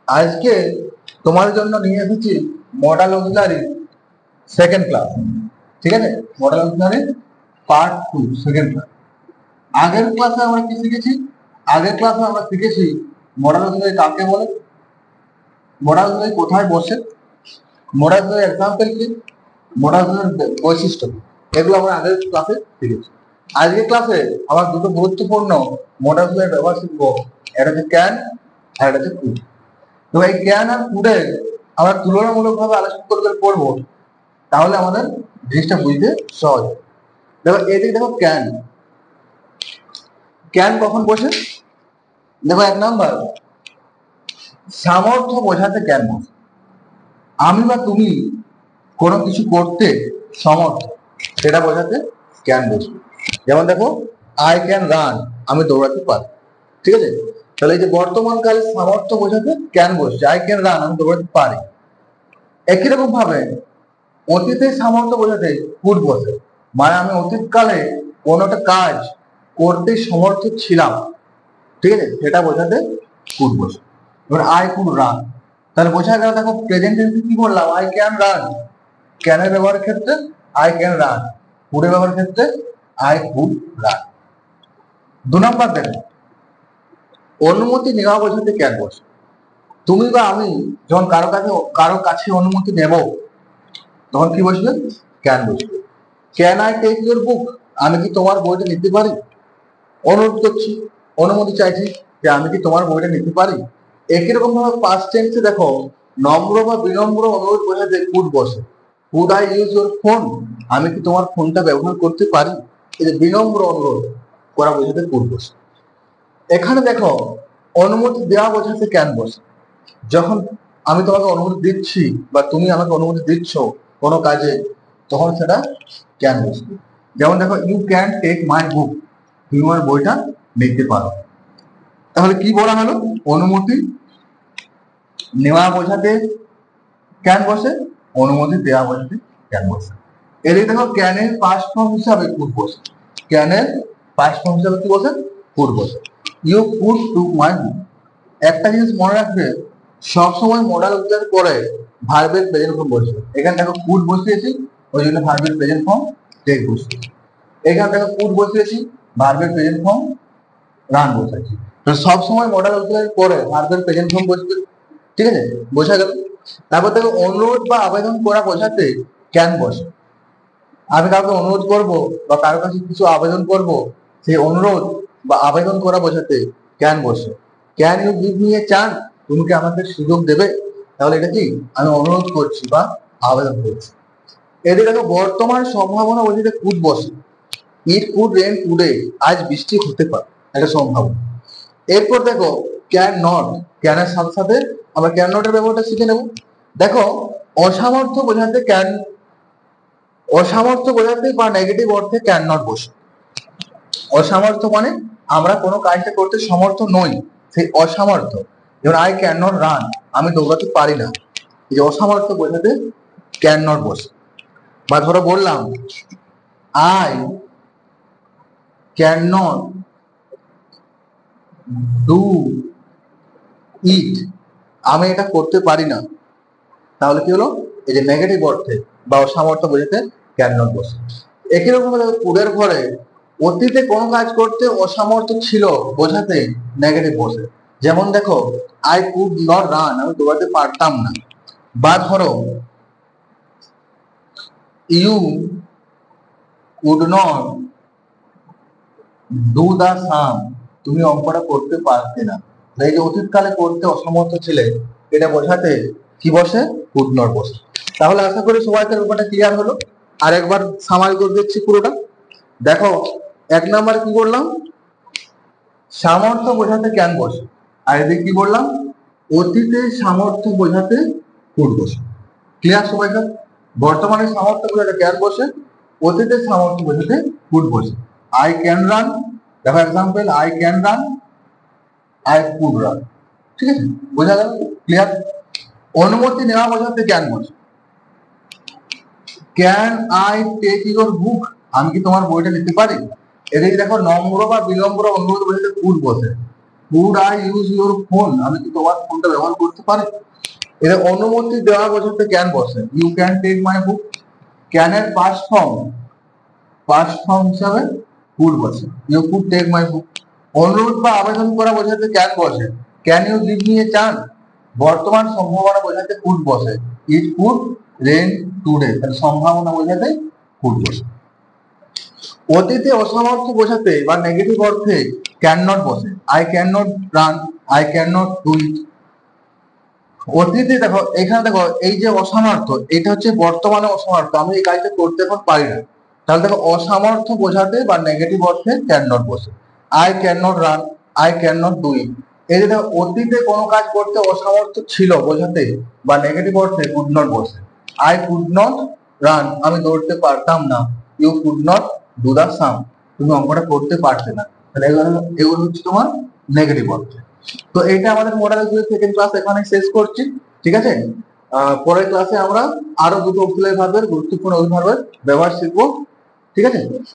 আজকে তোমাদের জন্য নিয়ে এসেছি মডেল অক্সিলারি সেকেন্ড ক্লাস। ঠিক আছে, modal auxiliary part 2 second class. আগের ক্লাসে আমরা কি শিখেছি? আগের ক্লাসে আমরা শিখেছি মডেল অক্সিলারি কাকে বলে, মডেল অক্সিলারি কোথায় বসে, মডেল অক্সিলারি এক্সাম্পল কি, মডেল অক্সিলারি বৈশিষ্ট্য, এগুলো আমরা আগের ক্লাসে শিখেছি। আজকের ক্লাসে আবার দুটো গুরুত্বপূর্ণ মডেল অক্সিলারি ব্যবহার শিখবো, একটা হচ্ছে ক্যান আর একটা হচ্ছে কুড। তো এই ক্যান আর কুডের আমরা তুলনামূলকভাবে আলোচনা করে পড়বো, তাহলে আমাদের জিনিসটা বুঝতে সহজ। দেখো এদিকে দেখো ক্যান, ক্যান কখন বসে? দেখো এক নাম্বার, সামর্থ্য বোঝাতে ক্যান বসে। আমি বা তুমি কোনো কিছু করতে সমর্থ, সেটা বোঝাতে ক্যান বসবে। যেমন দেখো আই ক্যান রান, আমি দৌড়াতে পারি। ঠিক আছে, তাহলে এই যে বর্তমানকালে সামর্থ্য বোঝাতে ক্যান বসছে, আই ক্যান রান, আমি দৌড়াতে পারি। একই রকম ভাবে অতীতের সামর্থ্য বোঝাতে কুড বসে, মানে আমি অতীতকালে কোনো একটা কাজ করতে সমর্থ ছিলাম, ঠিক আছে, সেটা বোঝাতে কুড বসে। এবার আই কুড রান, তাহলে বোঝা গেল। দেখো প্রেজেন্ট টেন্সে কি বললাম, আই ক্যান রান, ক্যানের ব্যবহারের ক্ষেত্রে আই ক্যান রান, কুডের ব্যবহারের ক্ষেত্রে আই কুড রান। 2 নাম্বার দেখো, অনুমতি নেওয়া বোঝাতে ক্যান বসে। তুমি বা আমি যখন কারো কাছে অনুমতি নেব, তখন কি বসবে? ক্যান বসবে। Can I take your book, আমি কি তোমার বইটা নিতে পারি? অনুরোধ করছি, অনুমতি চাইছি যে আমি কি তোমার বইটা নিতে পারি। একই রকম ভাবে পাস্ট টেন্সে দেখো নম্র বা বিনম্র অনুরোধ বোঝাতে কুড বসে। Could I use your phone, আমি কি তোমার ফোনটা ব্যবহার করতে পারি। এই যে বিনম্র অনুরোধ করা বোঝাতে কুড বসে। এখানে দেখো অনুমতি দেওয়া বোঝাতে ক্যান বসে। যখন আমি তোমাকে অনুমতি দিচ্ছি বা তুমি আমাকে অনুমতি দিচ্ছ কোনো কাজে, তখন সেটা ক্যান বসবে। যেমন দেখো ইউ ক্যান টেক মাই বুক, তুমি আমার বইটা নিতে পারো। তাহলে কি বলা হলো? অনুমতি নেওয়া বোঝাতে ক্যান বসে, অনুমতি দেওয়া বোঝাতে ক্যান বসে। এদিকে দেখো ক্যানের পাস্ট ফর্ম হিসাবে কুড বসে, ক্যানের পাস্ট ফর্ম হিসাবে কি বসে? কুড বসে। ইউ কুড টু মাই বুক। একটা জিনিস মনে রাখবে, সবসময় মডাল অক্সিলারি পরে ভার্বের প্রেজেন্ট ফর্ম বসবে। এখানে দেখো কুড বসিয়েছি, ওই জন্য ভার্বের প্রেজেন্ট ফর্ম টেক বসিয়েছি। এখানে দেখো কুড বসিয়েছি, ভার্বের প্রেজেন্ট ফর্ম রান বসাইছি। তো সবসময় মডাল অক্সিলারি পরে ভার্বের প্রেজেন্ট ফর্ম বসবে। ঠিক আছে, বোঝা গেল। তারপর দেখো অনুরোধ বা আবেদন করা বোঝাতে ক্যান বসে। আমি কাউকে অনুরোধ করব বা কারোর কাছে কিছু আবেদন করব, সেই অনুরোধ বা আবেদন করা বোঝাতে ক্যান বসে। Can you give me a chance, তুমি কি আমাকে সুযোগ দেবে? তাহলে এটা কি? আমি অনুরোধ করছি বা আবেদন করছি। এদিকে দেখো বর্তমান সম্ভাবনা বোঝাতে কুড বসে। ইট কুড রেন টুডে, আজ বৃষ্টি হতে পারে, একটা সম্ভাবনা। এরপর দেখো ক্যান নট, ক্যানের সাথে সাথে আমরা ক্যান নটের ব্যবহারটা শিখে নেব। দেখো অসামর্থ্য বোঝাতে ক্যান, অসামর্থ্য বোঝাতে বা নেগেটিভ অর্থে ক্যান নট বসে। অসামর্থ্য মানে আমরা কোনো কাজটা করতে সমর্থ নই, সেই অসামর্থ্য। যেমন আই ক্যান নট রান, আমি দৌড়াতে পারি না, এই যে অসামর্থ্য বোঝাতে ক্যান নট বসে। বা ধরো বললাম I can not do it, আমি এটা করতে পারি না, তাহলে কি হলো? এই যে নেগেটিভ অর্থে বা অসামর্থ্য বোঝাতে ক্যান নট বসে। একই রকম কুডের ঘরে অতীতে কোনো কাজ করতে অসামর্থ্য ছিল বোঝাতে নেগেটিভ বসে। যেমন দেখো আই কুড নট রান, আমি দৌড়াতে পারতাম না। বা ধরো you could not do the sum, তুমি অঙ্কটা করতে পারতে না। এই যে অতীতকালে করতে অসমর্থ ছিলে, এটা বোঝাতে কি বসে? কুড নট বসে। তাহলে আশা করি সবাইকার ব্যাপারটা ক্লিয়ার হলো। আর একবার সামারি করে দিচ্ছি পুরোটা। দেখো 1 নাম্বার কি বললাম? সামর্থ্য বোঝাতে ক্যান বসে। আর এদিকে কি বললাম? অতীতে সামর্থ্য বোঝাতে কুড বসে। ক্লিয়ার সবাইকার? বর্তমানে সামর্থ্য বোঝাতে ক্যান বসে, অতীতের সামর্থ্য বোঝাতে কুড বসে। আই ক্যান রান, দেখো example, I can run, I could run. ঠিক আছে, বোঝা গেল? ক্লিয়ার? অনুমতি নেওয়া বোঝাতে ক্যান বসে। Can I take your book, আমি কি তোমার বইটা নিতে পারি? এদিকে দেখো নম্র বা বিনম্র অনুরোধ বোঝাতে কুড বসে। would I use your phone, আমি কি তোমার ফোনটা ব্যবহার করতে পারি। এটা অনুমতি দেওয়া বোঝাতে ক্যান বসে, you can take my book. ক্যানের পাস্ট ফর্ম হিসাবে কুড বসে, you could take my book. অনুরোধ বা আবেদন করা বোঝাতে ক্যান বসে, can you give me a chance. বর্তমান সম্ভাবনা বোঝাতে কুড বসে, ইট কুড রেন টুডে, তাহলে সম্ভাবনা বোঝাতে কুড বসে। অতীতে অসামর্থ্য বোঝাতে বা নেগেটিভ অর্থে ক্যান নট বসে, I can not run, I can not do it. অতীতে দেখো, এখানে দেখো এই যে অসামর্থ্য, এটা হচ্ছে বর্তমানে অসামর্থ্য, আমি এই কাজটা করতে এখন পারি না। তাহলে দেখো অসামর্থ্য বোঝাতে বা নেগেটিভ অর্থে ক্যান নট বসে, I can not run, I can not do it. এই যে দেখো অতীতে কোনো কাজ করতে অসামর্থ্য ছিল বোঝাতে বা নেগেটিভ অর্থে কুড নট বসে, আই কুড নট রান, আমি দৌড়তে পারতাম না, you could not do the sum, তুমি অঙ্কটা করতে পারতে না। তাহলে এগুলো হচ্ছে তোমার নেগেটিভ অর্থে। তো এটা আমাদের মডেল সেকেন্ড ক্লাস এখানে শেষ করছি, ঠিক আছে। পরের ক্লাসে আমরা আরো দুটো অক্সিলারি ভার্বের গুরুত্বপূর্ণ অভিভাবের ব্যবহার শিখবো, ঠিক আছে।